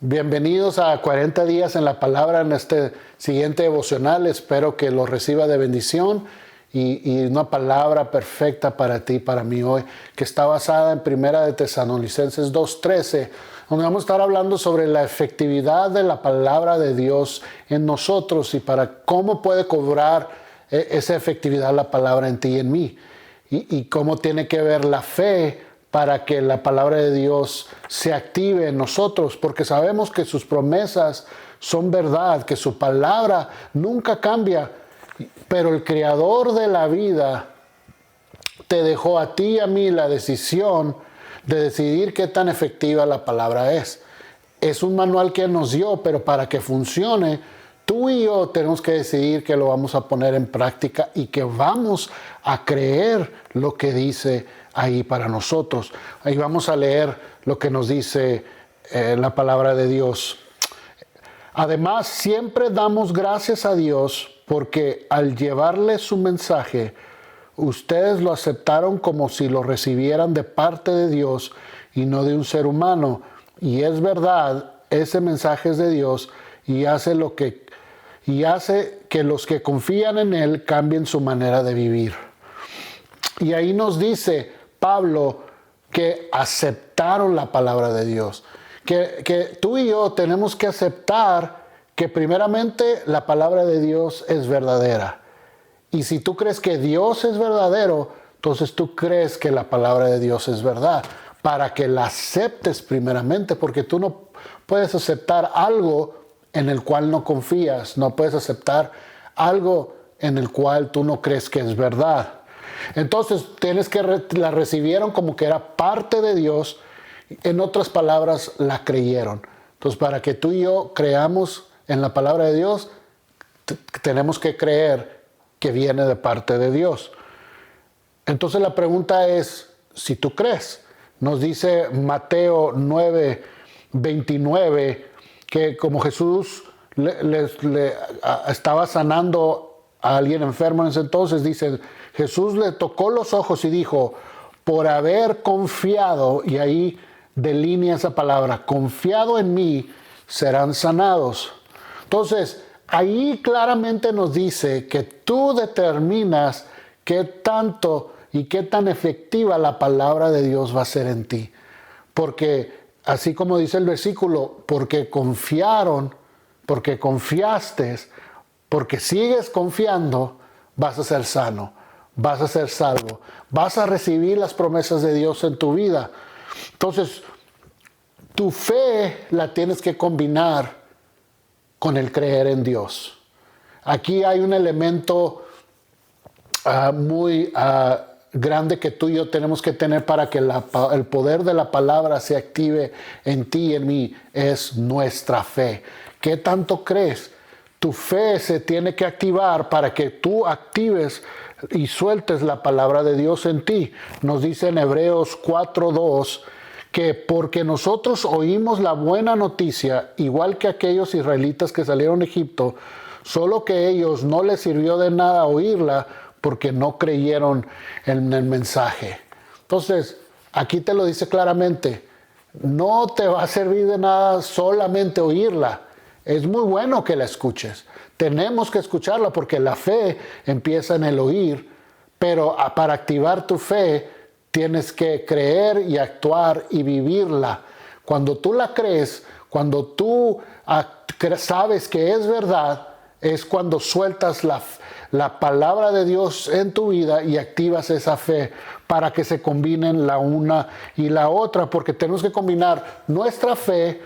Bienvenidos a 40 días en la palabra en este siguiente devocional. Espero que lo reciba de bendición y una palabra perfecta para ti, para mí hoy, que está basada en Primera de Tesalonicenses 2:13, donde vamos a estar hablando sobre la efectividad de la palabra de Dios en nosotros y para cómo puede cobrar esa efectividad la palabra en ti y en mí. Y cómo tiene que ver la fe para que la palabra de Dios se active en nosotros, porque sabemos que sus promesas son verdad, que su palabra nunca cambia, pero el creador de la vida te dejó a ti y a mí la decisión de decidir qué tan efectiva la palabra es. Es un manual que nos dio, pero para que funcione, tú y yo tenemos que decidir que lo vamos a poner en práctica y que vamos a creer lo que dice ahí para nosotros. Ahí vamos a leer lo que nos dice la palabra de Dios. Además, siempre damos gracias a Dios porque al llevarle su mensaje, ustedes lo aceptaron como si lo recibieran de parte de Dios y no de un ser humano. Y es verdad, ese mensaje es de Dios y hace que los que confían en Él cambien su manera de vivir. Y ahí nos dice Pablo que aceptaron la palabra de Dios. Que tú y yo tenemos que aceptar que primeramente la palabra de Dios es verdadera. Y si tú crees que Dios es verdadero, entonces tú crees que la palabra de Dios es verdad. Para que la aceptes primeramente, porque tú no puedes aceptar algo en el cual no confías. No puedes aceptar algo en el cual tú no crees que es verdad. Entonces la recibieron como que era parte de Dios. En otras palabras, la creyeron. Entonces, para que tú y yo creamos en la palabra de Dios, tenemos que creer que viene de parte de Dios. Entonces la pregunta es, si tú crees. Nos dice Mateo 9:29, que como Jesús estaba sanando a alguien enfermo en ese entonces, dice, Jesús le tocó los ojos y dijo, por haber confiado, y ahí delinea esa palabra, confiado en mí, serán sanados. Entonces, ahí claramente nos dice que tú determinas qué tanto y qué tan efectiva la palabra de Dios va a ser en ti. Porque, así como dice el versículo, porque confiaron, porque confiaste, porque sigues confiando, vas a ser sano, vas a ser salvo, vas a recibir las promesas de Dios en tu vida. Entonces, tu fe la tienes que combinar con el creer en Dios. Aquí hay un elemento muy grande que tú y yo tenemos que tener para que el poder de la palabra se active en ti y en mí, es nuestra fe. ¿Qué tanto crees? Tu fe se tiene que activar para que tú actives y sueltes la palabra de Dios en ti. Nos dice en Hebreos 4:2 que porque nosotros oímos la buena noticia, igual que aquellos israelitas que salieron de Egipto, solo que ellos no les sirvió de nada oírla porque no creyeron en el mensaje. Entonces, aquí te lo dice claramente, no te va a servir de nada solamente oírla. Es muy bueno que la escuches. Tenemos que escucharla porque la fe empieza en el oír, pero para activar tu fe tienes que creer y actuar y vivirla. Cuando tú la crees, cuando tú sabes que es verdad, es cuando sueltas la palabra de Dios en tu vida y activas esa fe para que se combinen la una y la otra, porque tenemos que combinar nuestra fe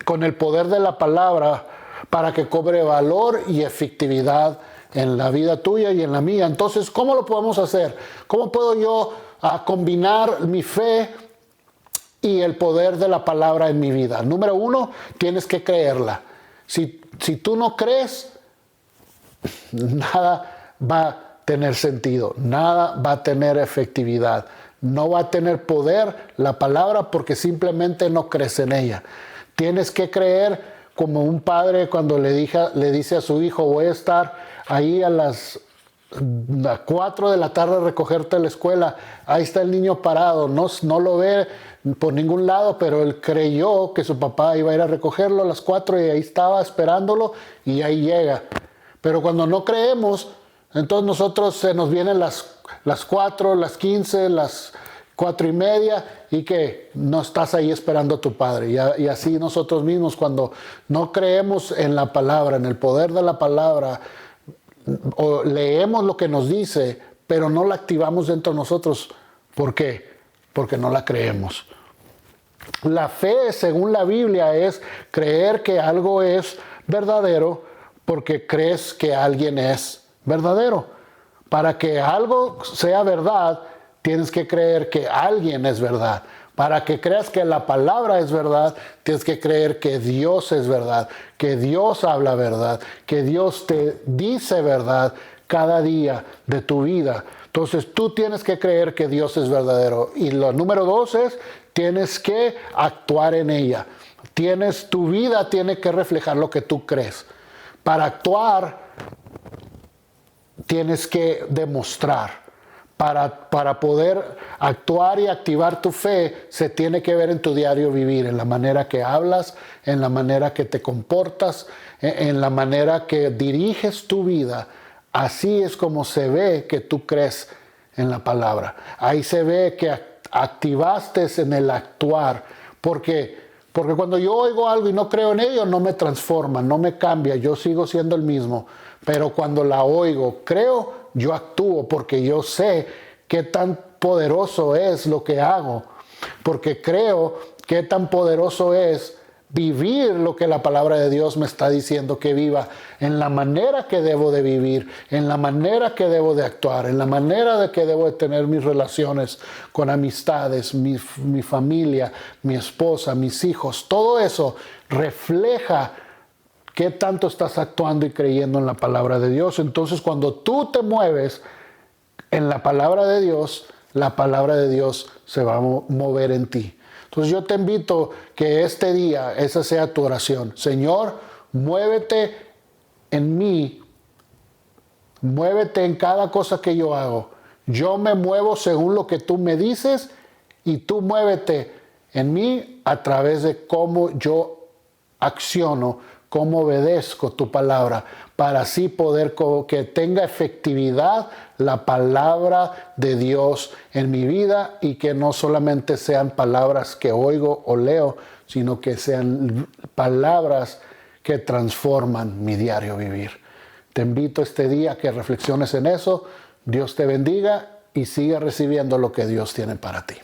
con el poder de la palabra para que cobre valor y efectividad en la vida tuya y en la mía. Entonces, ¿cómo lo podemos hacer? ¿Cómo puedo yo combinar mi fe y el poder de la palabra en mi vida? Número uno, tienes que creerla. Si tú no crees, nada va a tener sentido, nada va a tener efectividad, no va a tener poder la palabra porque simplemente no crees en ella. Tienes que creer como un padre cuando le dice a su hijo, voy a estar ahí a las a 4 de la tarde a recogerte a la escuela. Ahí está el niño parado, no lo ve por ningún lado, pero él creyó que su papá iba a ir a recogerlo a las 4 y ahí estaba esperándolo y ahí llega. Pero cuando no creemos, entonces nosotros se nos vienen las 4, las 15, las 4:30 y que no estás ahí esperando a tu padre. Y así nosotros mismos, cuando no creemos en la palabra, en el poder de la palabra, o leemos lo que nos dice, pero no la activamos dentro de nosotros. ¿Por qué? Porque no la creemos. La fe, según la Biblia, es creer que algo es verdadero porque crees que alguien es verdadero. Para que algo sea verdad, tienes que creer que alguien es verdad. Para que creas que la palabra es verdad, tienes que creer que Dios es verdad, que Dios habla verdad, que Dios te dice verdad cada día de tu vida. Entonces tú tienes que creer que Dios es verdadero. Y lo número 2 es, tienes que actuar en ella. Tu vida tiene que reflejar lo que tú crees. Para actuar, tienes que demostrar. Para poder actuar y activar tu fe, se tiene que ver en tu diario vivir, en la manera que hablas, en la manera que te comportas, en la manera que diriges tu vida. Así es como se ve que tú crees en la palabra. Ahí se ve que activaste en el actuar. Porque cuando yo oigo algo y no creo en ello, no me transforma, no me cambia, yo sigo siendo el mismo. Pero cuando la oigo, creo, yo actúo porque yo sé qué tan poderoso es lo que hago. Porque creo qué tan poderoso es vivir lo que la palabra de Dios me está diciendo que viva, en la manera que debo de vivir, en la manera que debo de actuar, en la manera de que debo de tener mis relaciones con amistades, mi familia, mi esposa, mis hijos. Todo eso refleja qué tanto estás actuando y creyendo en la palabra de Dios. Entonces, cuando tú te mueves en la palabra de Dios se va a mover en ti. Entonces yo te invito que este día esa sea tu oración. Señor, muévete en mí, muévete en cada cosa que yo hago. Yo me muevo según lo que tú me dices y tú muévete en mí a través de cómo yo acciono, cómo obedezco tu palabra, para así poder que tenga efectividad la palabra de Dios en mi vida y que no solamente sean palabras que oigo o leo, sino que sean palabras que transforman mi diario vivir. Te invito este día a que reflexiones en eso. Dios te bendiga y sigue recibiendo lo que Dios tiene para ti.